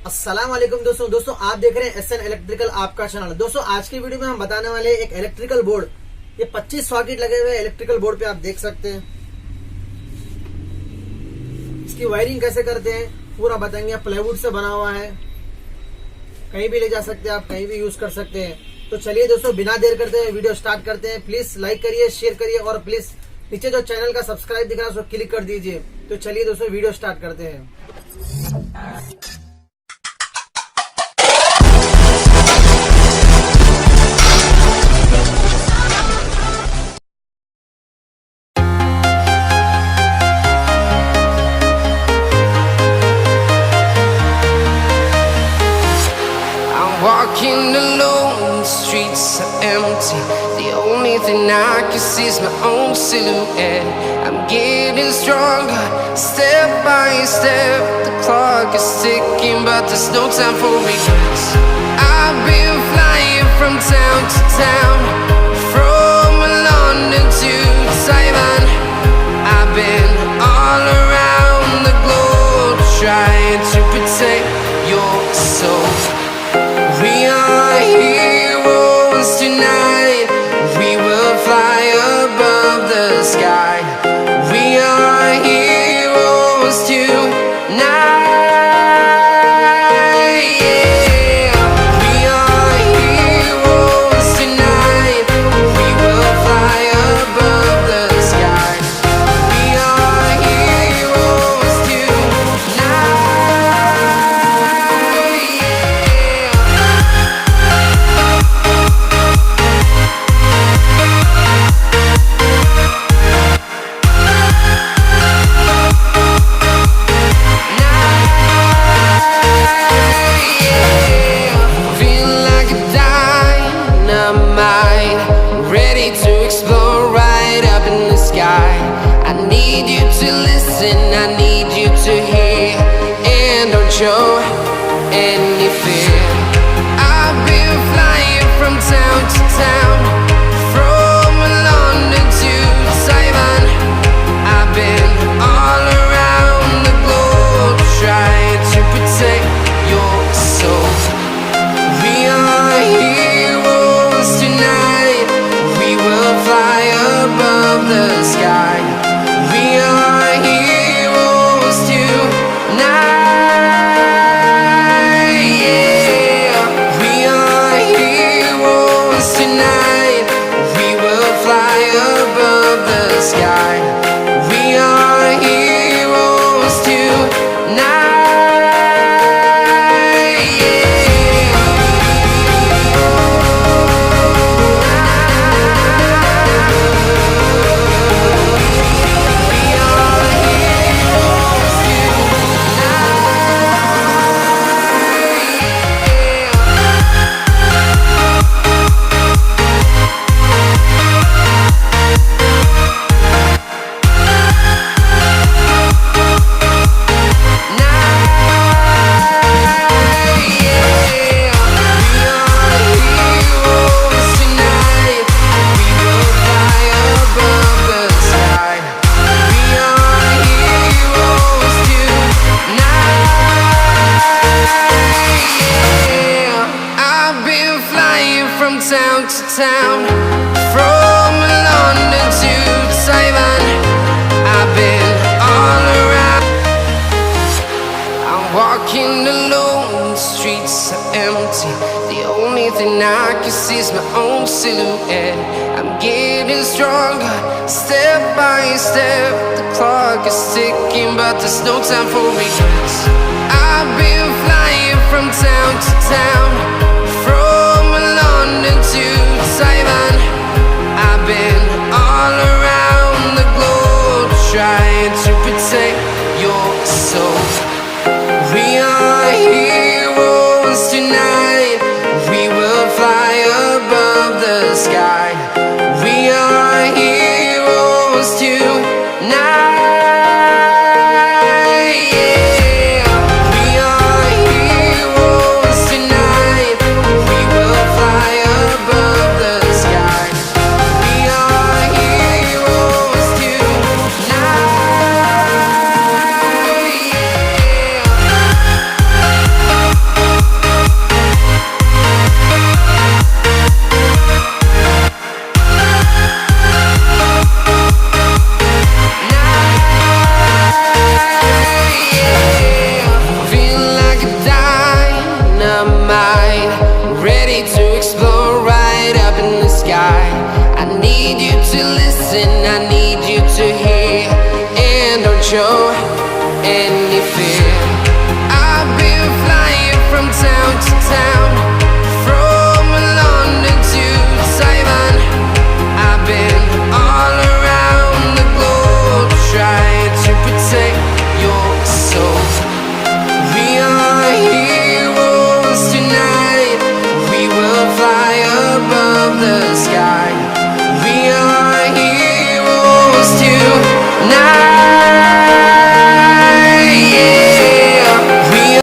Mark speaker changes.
Speaker 1: अस्सलाम वालेकुम दोस्तों आप देख रहे हैं एसएन इलेक्ट्रिकल आपका चैनल। दोस्तों आज की वीडियो में हम बताने वाले एक इलेक्ट्रिकल बोर्ड, ये 25 सॉकेट लगे हुए इलेक्ट्रिकल बोर्ड पे आप देख सकते हैं। इसकी वायरिंग कैसे करते हैं पूरा बताएंगे। प्लाईवुड से बना हुआ है, कहीं भी ले जा सकते हैं आप, कहीं भी यूज कर सकते हैं। तो चलिए दोस्तों बिना देर करते हुए वीडियो स्टार्ट करते हैं। प्लीज लाइक करिए, शेयर करिए और प्लीज नीचे जो चैनल का सब्सक्राइब दिख रहा है उसको क्लिक कर दीजिए। तो चलिए दोस्तों वीडियो स्टार्ट करते हैं।
Speaker 2: Walking alone, the streets are empty. The only thing I can see is my own silhouette. I'm getting stronger, step by step. The clock is ticking, but there's no time for regrets. I've been flying from town to town, from London to Taiwan. I've been all around the globe, trying to protect your soul. We are heroes tonight. We will fly above the sky. We are heroes tonight. Yeah. We are heroes tonight. We will fly above the sky. We are heroes tonight. I need you to hear and don't show any fear. I've been flying from town to town, from London to Taiwan. I've been all around the globe, trying to protect your soul. We are heroes tonight. We will fly above the sky. We are heroes tonight. Yeah. We are heroes tonight. We will fly above the sky. We are heroes tonight. Town to town, from London to Taiwan. I've been all around. I'm walking alone, the streets are empty. The only thing I can see is my own silhouette. I'm getting stronger, step by step. The clock is ticking, but there's no time for regrets. I've been flying from town to town,